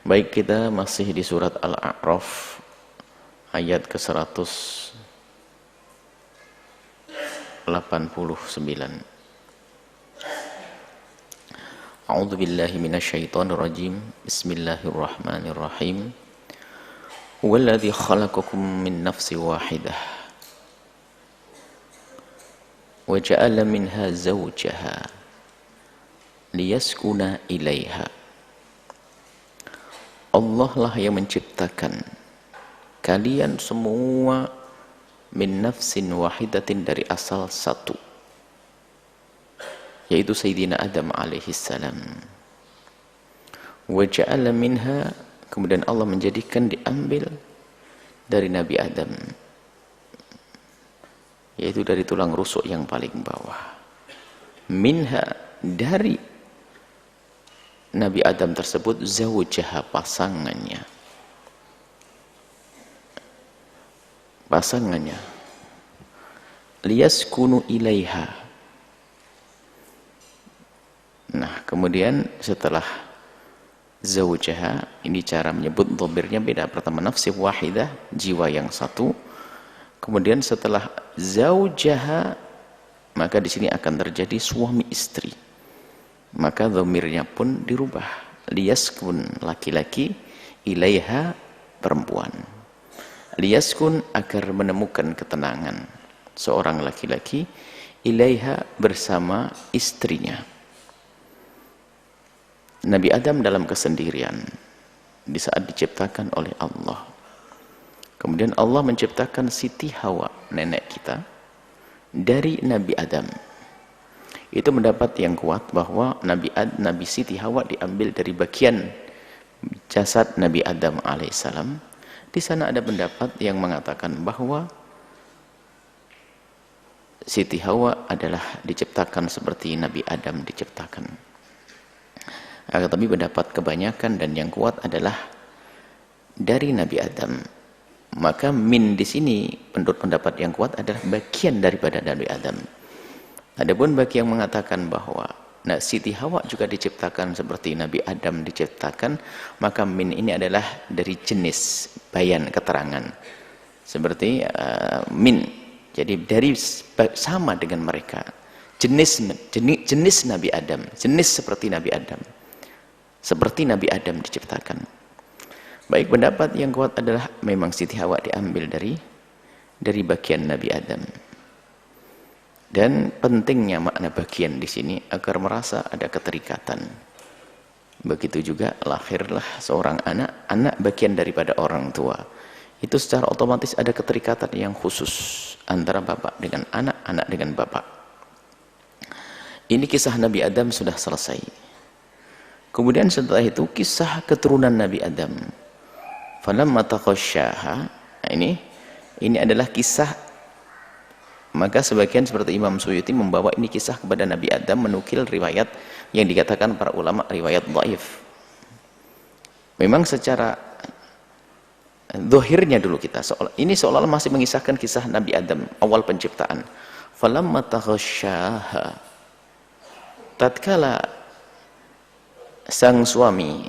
Baik, kita masih di surat Al-A'raf ayat ke-189. A'udzu billahi minasyaitonir rajim. Bismillahirrahmanirrahim. Walladzi khalaqakum min nafsin wahidah wa ja'ala minha zawjaha liyaskuna ilaiha. Allah lah yang menciptakan kalian semua min nafsin wahidatin, dari asal satu, yaitu Sayyidina Adam alaihissalam. Wa ja'ala minha, kemudian Allah menjadikan diambil dari Nabi Adam, yaitu dari tulang rusuk yang paling bawah. Minha, dari Nabi Adam tersebut, zawjaha, pasangannya. Liyaskunu ilaiha. Nah, kemudian setelah zawjaha, ini cara menyebut dhamirnya beda. Pertama nafsi wahidah, jiwa yang satu. Kemudian setelah zawjaha, maka di sini akan terjadi suami istri. Maka dhamirnya pun dirubah. Liyaskun, laki-laki, ilaiha, perempuan. Liyaskun, agar menemukan ketenangan seorang laki-laki, ilaiha, bersama istrinya. Nabi Adam dalam kesendirian di saat diciptakan oleh Allah. Kemudian Allah menciptakan Siti Hawa, nenek kita, dari Nabi Adam. Itu mendapat yang kuat bahwa Nabi Siti Hawa diambil dari bagian jasad Nabi Adam alaihissalam. Di sana ada pendapat yang mengatakan bahwa Siti Hawa adalah diciptakan seperti Nabi Adam diciptakan. Tapi pendapat kebanyakan dan yang kuat adalah dari Nabi Adam. Maka min di sini menurut pendapat yang kuat adalah bagian daripada Nabi Adam. Adapun bagi yang mengatakan bahwa Siti Hawa juga diciptakan seperti Nabi Adam diciptakan, maka min ini adalah dari jenis bayan, keterangan. Seperti min, jadi dari sama dengan mereka. Jenis Nabi Adam, jenis seperti Nabi Adam. Seperti Nabi Adam diciptakan. Baik, pendapat yang kuat adalah memang Siti Hawa diambil dari bagian Nabi Adam. Dan pentingnya makna bagian di sini agar merasa ada keterikatan. Begitu juga lahirlah seorang anak bagian daripada orang tua. Itu secara otomatis ada keterikatan yang khusus antara bapak dengan anak dengan bapak. Ini kisah Nabi Adam sudah selesai. Kemudian setelah itu kisah keturunan Nabi Adam. Falamma taghasyaha, ini adalah kisah. Maka sebagian seperti Imam Suyuti membawa ini kisah kepada Nabi Adam, menukil riwayat yang dikatakan para ulama riwayat dhaif. Memang secara zahirnya dulu kita ini seolah-olah masih mengisahkan kisah Nabi Adam awal penciptaan. Falamma taghasyaha, tatkala sang suami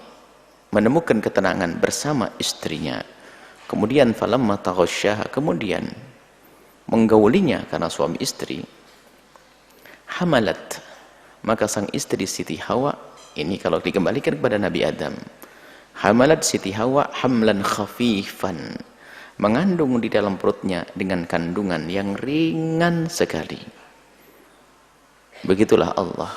menemukan ketenangan bersama istrinya, kemudian falamma taghasyaha, kemudian menggaulinya karena suami istri, hamalat, maka sang istri Siti Hawa, ini kalau dikembalikan kepada Nabi Adam, hamalat Siti Hawa hamlan khafifan, mengandung di dalam perutnya dengan kandungan yang ringan sekali. Begitulah Allah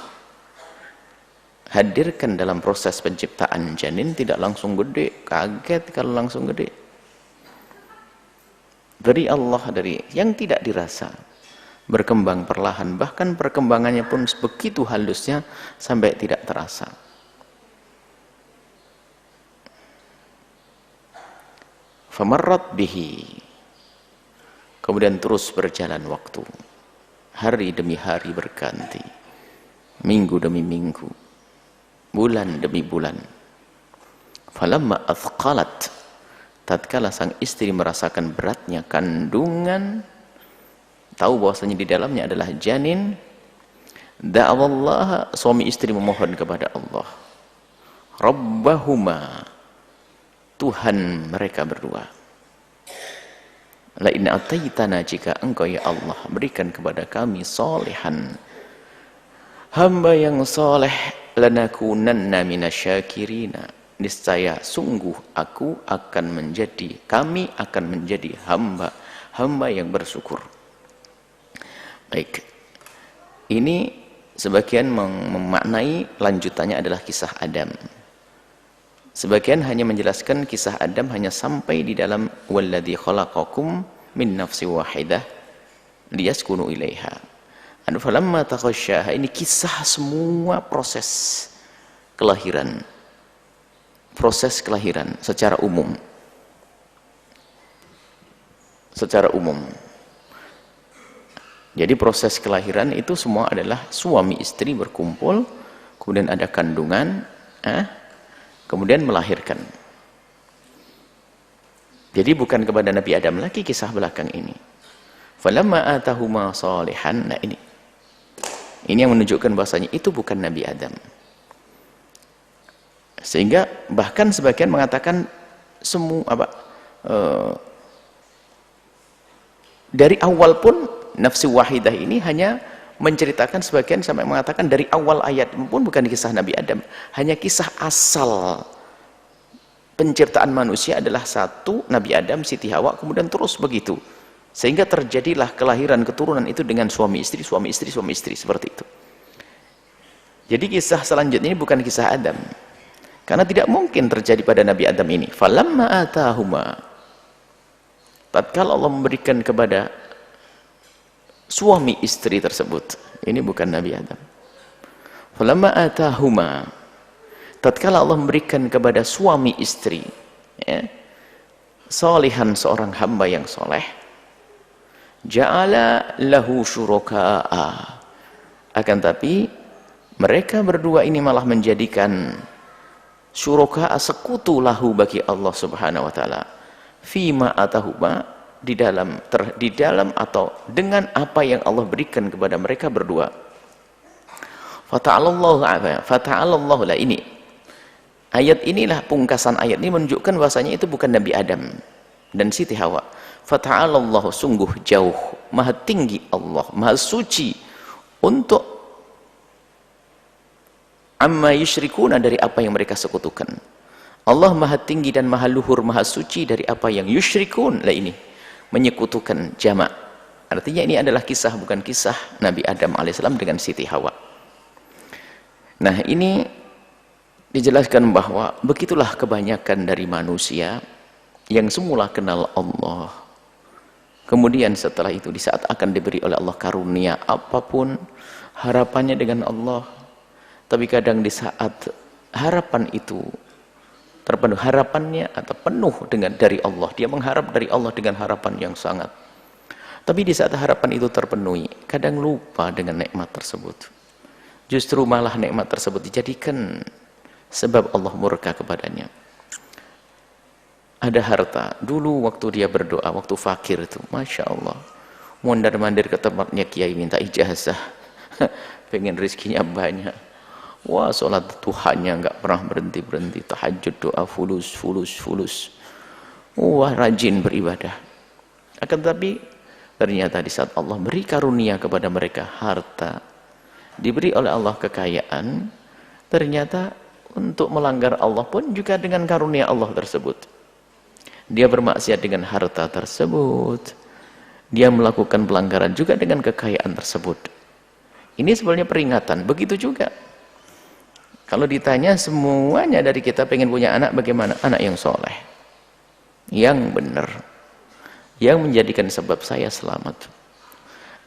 hadirkan dalam proses penciptaan janin, tidak langsung gede. Kaget kalau langsung gede. Dari Allah, dari yang tidak dirasa, berkembang perlahan, bahkan perkembangannya pun begitu halusnya sampai tidak terasa. Famarrat bihi, kemudian terus berjalan waktu, hari demi hari berganti, minggu demi minggu, bulan demi bulan. Falamma athqalat, tatkala sang istri merasakan beratnya kandungan, tahu bahwasanya di dalamnya adalah janin, da'awallah, suami istri memohon kepada Allah, Rabbahuma, Tuhan mereka berdua. La in ataitana, jika engkau ya Allah berikan kepada kami solihan, hamba yang soleh, lanakunanna minasyakirina, niscaya sungguh kami akan menjadi hamba yang bersyukur. Baik, ini sebagian memaknai lanjutannya adalah kisah Adam. Sebagian hanya menjelaskan kisah Adam hanya sampai di dalam walladzi khalaqakum min nafsin wahidah liyaskunu ilaiha. Falamma taghasyaha, ini kisah semua proses kelahiran. Proses kelahiran secara umum. Secara umum. Jadi proses kelahiran itu semua adalah suami istri berkumpul, kemudian ada kandungan, kemudian melahirkan. Jadi bukan kepada Nabi Adam lagi kisah belakang ini. Falamma atahuma salihan. Nah ini yang menunjukkan bahasanya itu bukan Nabi Adam. Sehingga bahkan sebagian mengatakan dari awal pun nafsi wahidah ini hanya menceritakan, sebagian sampai mengatakan dari awal ayat pun bukan kisah Nabi Adam, hanya kisah asal penciptaan manusia adalah satu, Nabi Adam, Siti Hawa, kemudian terus begitu, sehingga terjadilah kelahiran keturunan itu dengan suami istri seperti itu. Jadi kisah selanjutnya ini bukan kisah Adam, karena tidak mungkin terjadi pada Nabi Adam ini. Falamma atahuma, tatkala Allah memberikan kepada suami istri tersebut, ini bukan Nabi Adam. Falamma atahuma, tatkala Allah memberikan kepada suami istri, solihan, seorang hamba yang soleh, ja'ala lahu syuraka'a, akan tapi mereka berdua ini malah menjadikan syuraka'a, sekutu, lahu, bagi Allah subhanahu wa ta'ala, fima atahuma, di dalam atau dengan apa yang Allah berikan kepada mereka berdua. Fata'alallahu lah, ini ayat inilah, pungkasan ayat ini menunjukkan bahasanya itu bukan Nabi Adam dan Siti Hawa. Fata'alallahu, sungguh jauh, maha tinggi Allah, maha suci untuk amma yusyrikuna, dari apa yang mereka sekutukan. Allah maha tinggi dan maha luhur, maha suci dari apa yang yusyrikun, lah ini menyekutukan, jamak. Artinya ini adalah kisah, bukan kisah Nabi Adam alaihissalam dengan Siti Hawa. Nah ini dijelaskan bahwa begitulah kebanyakan dari manusia yang semula kenal Allah, kemudian setelah itu di saat akan diberi oleh Allah karunia apapun, harapannya dengan Allah, tapi kadang di saat harapan itu terpenuh, harapannya atau penuh dari Allah, dia mengharap dari Allah dengan harapan yang sangat, tapi di saat harapan itu terpenuhi, kadang lupa dengan nikmat tersebut. Justru malah nikmat tersebut dijadikan sebab Allah murka kepadanya. Ada harta, dulu waktu dia berdoa, waktu fakir itu, Masya Allah, mondar-mandir ke tempatnya kiai minta ijazah, pengen rezekinya banyak. Wah, sholat Tuhannya nggak pernah berhenti-berhenti, tahajud, doa, fulus. Wah, rajin beribadah. Akan tapi ternyata di saat Allah beri karunia kepada mereka harta, diberi oleh Allah kekayaan, ternyata untuk melanggar Allah pun juga dengan karunia Allah tersebut. Dia bermaksiat dengan harta tersebut, dia melakukan pelanggaran juga dengan kekayaan tersebut. Ini sebenarnya peringatan. Begitu juga kalau ditanya semuanya dari kita pengen punya anak, bagaimana? Anak yang soleh, yang benar, yang menjadikan sebab saya selamat.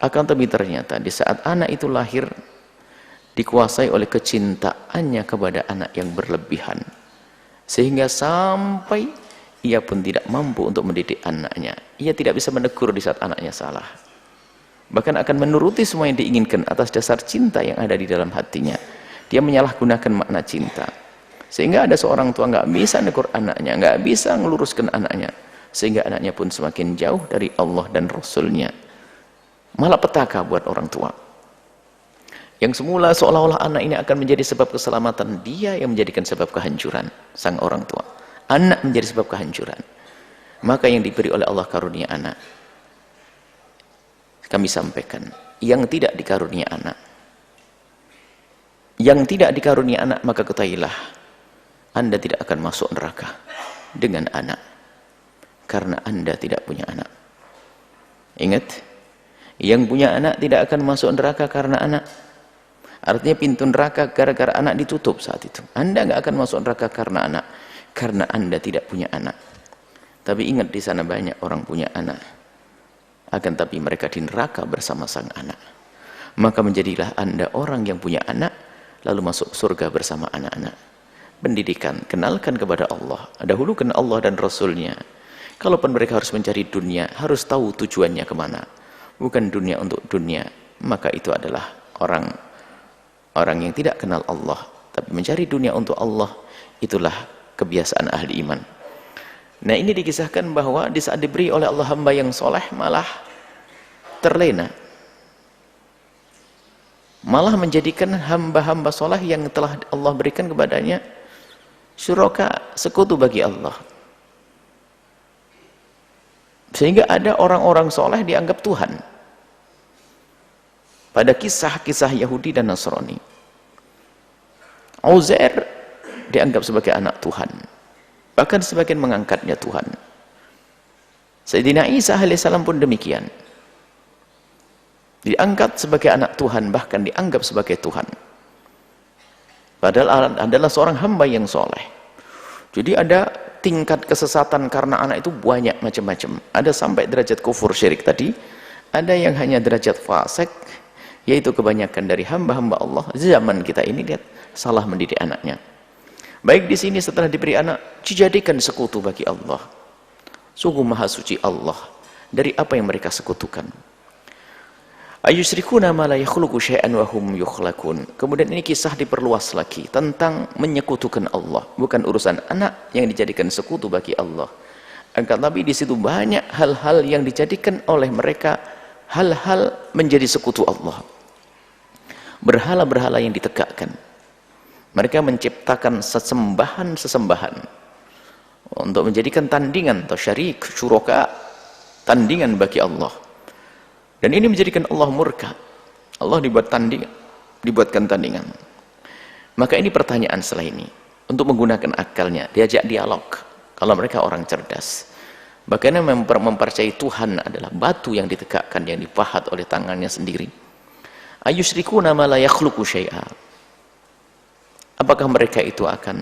Akan tapi ternyata di saat anak itu lahir, dikuasai oleh kecintaannya kepada anak yang berlebihan, sehingga sampai ia pun tidak mampu untuk mendidik anaknya. Ia tidak bisa menegur di saat anaknya salah, bahkan akan menuruti semua yang diinginkan atas dasar cinta yang ada di dalam hatinya. Dia menyalahgunakan makna cinta, sehingga ada seorang tua nggak bisa negur anaknya, nggak bisa meluruskan anaknya, sehingga anaknya pun semakin jauh dari Allah dan Rasulnya. Malah petaka buat orang tua yang semula seolah-olah anak ini akan menjadi sebab keselamatan, dia yang menjadikan sebab kehancuran sang orang tua. Anak menjadi sebab kehancuran. Maka yang diberi oleh Allah karunia anak, kami sampaikan, yang tidak dikarunia anak, maka ketahuilah Anda tidak akan masuk neraka dengan anak, karena Anda tidak punya anak. Ingat, yang punya anak tidak akan masuk neraka karena anak. Artinya pintu neraka gara-gara anak ditutup saat itu. Anda nggak akan masuk neraka karena anak, karena Anda tidak punya anak. Tapi ingat, di sana banyak orang punya anak, akan tapi mereka di neraka bersama sang anak. Maka menjadilah Anda orang yang punya anak, lalu masuk surga bersama anak-anak. Pendidikan, kenalkan kepada Allah, dahulukan Allah dan Rasulnya. Kalaupun mereka harus mencari dunia, harus tahu tujuannya kemana. Bukan dunia untuk dunia, maka itu adalah orang yang tidak kenal Allah. Tapi mencari dunia untuk Allah, itulah kebiasaan ahli iman. Nah, ini dikisahkan bahwa di saat diberi oleh Allah hamba yang soleh, malah terlena. Malah menjadikan hamba-hamba soleh yang telah Allah berikan kepadanya syuraka, sekutu bagi Allah. Sehingga ada orang-orang soleh dianggap Tuhan. Pada kisah-kisah Yahudi dan Nasrani, Uzair dianggap sebagai anak Tuhan. Bahkan sebagian mengangkatnya Tuhan. Sayyidina Isa alaihissalam pun demikian. Diangkat sebagai anak Tuhan, bahkan dianggap sebagai Tuhan. Padahal adalah seorang hamba yang soleh. Jadi ada tingkat kesesatan karena anak itu banyak macam-macam. Ada sampai derajat kufur syirik tadi. Ada yang hanya derajat fasik, yaitu kebanyakan dari hamba-hamba Allah zaman kita ini, lihat, salah mendidik anaknya. Baik di sini setelah diberi anak, dijadikan sekutu bagi Allah. Sungguh maha suci Allah dari apa yang mereka sekutukan. Ayusyrikuna ma la yakhluqu syai'an wa hum yukhlaqun. Kemudian ini kisah diperluas lagi tentang menyekutukan Allah. Bukan urusan anak yang dijadikan sekutu bagi Allah. Akan tapi di situ banyak hal-hal yang dijadikan oleh mereka hal-hal menjadi sekutu Allah. Berhala-berhala yang ditegakkan. Mereka menciptakan sesembahan-sesembahan untuk menjadikan tandingan atau syarik, syuraka, tandingan bagi Allah. Dan ini menjadikan Allah murka. Allah dibuatkan tandingan. Maka ini pertanyaan setelah ini, untuk menggunakan akalnya, diajak dialog. Kalau mereka orang cerdas, bagaimana mempercayai Tuhan adalah batu yang ditegakkan, yang dipahat oleh tangannya sendiri. Ayusyrikuna ma la yakhluqu syai'a. Apakah mereka itu akan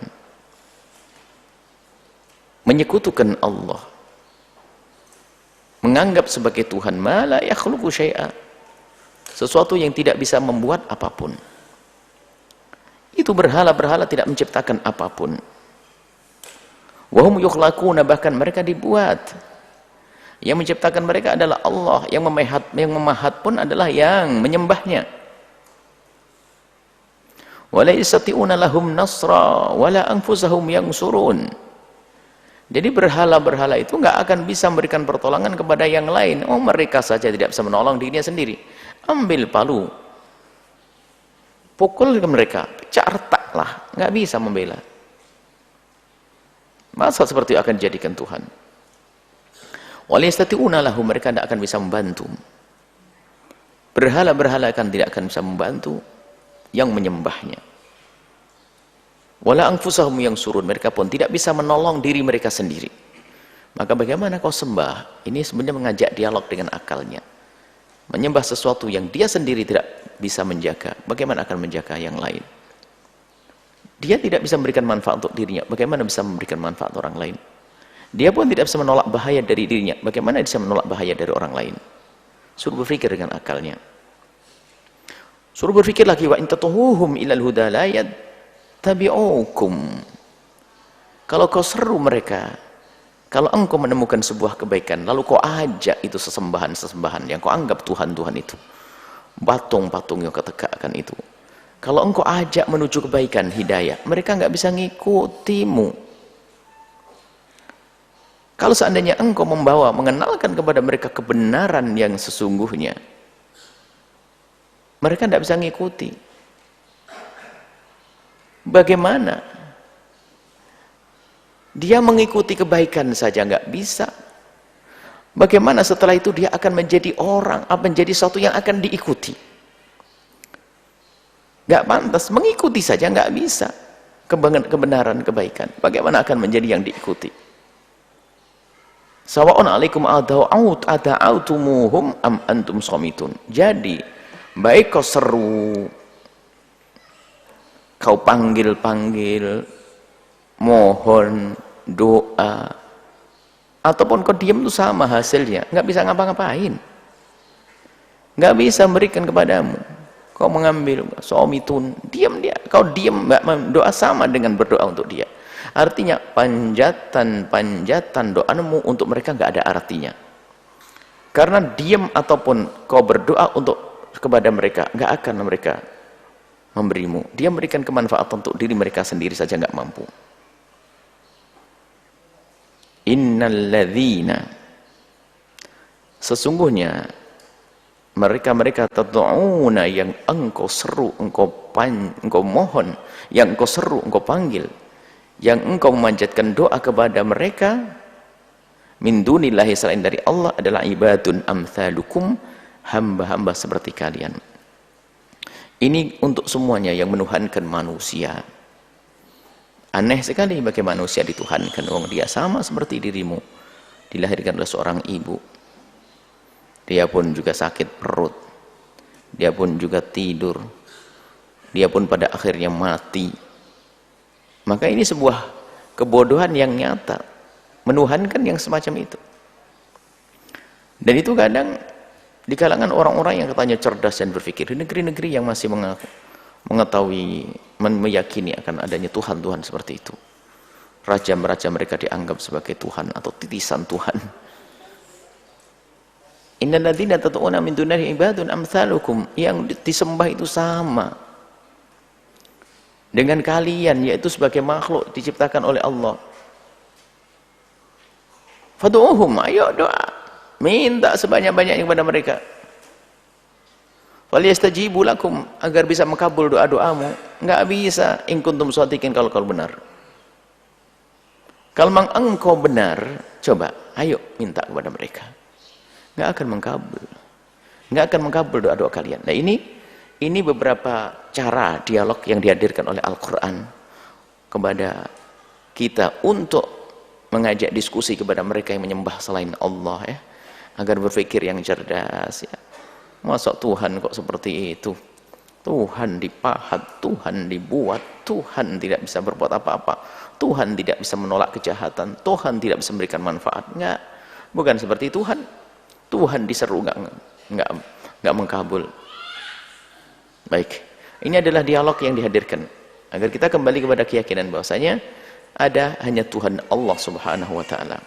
menyekutukan Allah, menganggap sebagai Tuhan ma la yakhluqu syai'a, sesuatu yang tidak bisa membuat apapun? Itu berhala-berhala tidak menciptakan apapun. Wa hum yukhlaquna, bahkan mereka dibuat. Yang menciptakan mereka adalah Allah, yang memahat pun adalah yang menyembahnya. Wala yastati'una lahum nasra wala anfusahum yansurun. Jadi berhala-berhala itu nggak akan bisa memberikan pertolongan kepada yang lain. Oh, mereka saja tidak bisa menolong dirinya sendiri. Ambil palu, pukul ke mereka, cartaklah, nggak bisa membela. Masa seperti itu akan dijadikan Tuhan? Wala yastati'una lahum, mereka tidak akan bisa membantu. Berhala-berhala tidak akan bisa membantu yang menyembahnya. Wala anfusahum yansurun, mereka pun tidak bisa menolong diri mereka sendiri. Maka bagaimana kau sembah? Ini sebenarnya mengajak dialog dengan akalnya. Menyembah sesuatu yang dia sendiri tidak bisa menjaga, bagaimana akan menjaga yang lain? Dia tidak bisa memberikan manfaat untuk dirinya, bagaimana bisa memberikan manfaat orang lain? Dia pun tidak bisa menolak bahaya dari dirinya, bagaimana bisa menolak bahaya dari orang lain? Suruh berpikir dengan akalnya. Suruh berpikir lagi, wa in tatuhuhum ilal huda la yattabi'ukum. Kalau kau seru mereka, kalau engkau menemukan sebuah kebaikan, lalu kau ajak itu sesembahan-sesembahan yang kau anggap Tuhan-Tuhan itu, patung-patung yang kau tegakkan itu, kalau engkau ajak menuju kebaikan, hidayah, mereka nggak bisa ngikutimu. Kalau seandainya engkau membawa, mengenalkan kepada mereka kebenaran yang sesungguhnya, mereka tidak bisa ngikuti. Bagaimana Dia mengikuti kebaikan saja nggak bisa. Bagaimana setelah itu dia akan menjadi orang, menjadi sesuatu yang akan diikuti? Nggak pantas, mengikuti saja nggak bisa. Kebenaran, kebaikan. Bagaimana akan menjadi yang diikuti? Sawa'un alaikum ada'autumuhum am antum shamitun. Jadi, baik kau seru, kau panggil-panggil, mohon, doa, ataupun kau diam itu sama hasilnya, nggak bisa ngapa-ngapain, nggak bisa memberikan kepadamu. Kau mengambil somitun, diam dia, kau diam, doa sama dengan berdoa untuk dia. Artinya panjatan doamu untuk mereka nggak ada artinya, karena diam ataupun kau berdoa untuk kepada mereka nggak akan mereka memberimu. Dia memberikan kemanfaatan untuk diri mereka sendiri saja nggak mampu. Innalladzina, sesungguhnya mereka tad'una, yang engkau seru, engkau mohon, yang engkau seru, engkau panggil, yang engkau memanjatkan doa kepada mereka, min dunillahi, selain dari Allah, adalah ibadun amthalukum, hamba-hamba seperti kalian. Ini untuk semuanya yang menuhankan manusia. Aneh sekali bagi manusia dituhankan, wong dia sama seperti dirimu, dilahirkan oleh seorang ibu, dia pun juga sakit perut, dia pun juga tidur, dia pun pada akhirnya mati. Maka ini sebuah kebodohan yang nyata, menuhankan yang semacam itu. Dan itu kadang di kalangan orang-orang yang katanya cerdas dan berpikir, di negeri-negeri yang masih mengetahui, meyakini akan adanya Tuhan-Tuhan seperti itu, raja-raja mereka dianggap sebagai Tuhan atau titisan Tuhan. Innal ladzina tad'una min dunihi ibadun amtsalukum, yang disembah itu sama dengan kalian, yaitu sebagai makhluk diciptakan oleh Allah. Fad'uhum, ayo doa, minta sebanyak-banyaknya kepada mereka. Falyastajibu lakum, agar bisa mengabul doa-doamu. Enggak bisa in kuntum shadiqin, kalau kau benar. Kalau memang engkau benar, coba ayo minta kepada mereka. Enggak akan mengabul. Enggak akan mengabul doa-doa kalian. Nah, ini beberapa cara dialog yang dihadirkan oleh Al-Qur'an kepada kita untuk mengajak diskusi kepada mereka yang menyembah selain Allah, ya, agar berpikir yang cerdas, ya. Masa Tuhan kok seperti itu? Tuhan dipahat, Tuhan dibuat, Tuhan tidak bisa berbuat apa-apa, Tuhan tidak bisa menolak kejahatan, Tuhan tidak bisa memberikan manfaat. Enggak, bukan seperti Tuhan. Tuhan diseru enggak mengkabul. Baik, ini adalah dialog yang dihadirkan agar kita kembali kepada keyakinan bahwasanya ada hanya Tuhan Allah Subhanahu wa taala.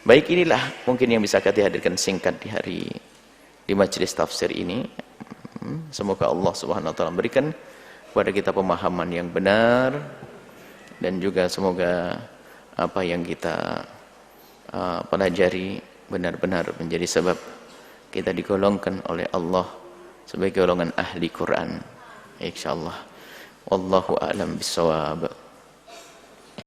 Baik, inilah mungkin yang bisa kita hadirkan singkat di majelis tafsir ini. Semoga Allah Subhanahu wa taala memberikan kepada kita pemahaman yang benar, dan juga semoga apa yang kita pelajari benar-benar menjadi sebab kita digolongkan oleh Allah sebagai golongan ahli Quran, insyaallah. Wallahu a'lam bissawab.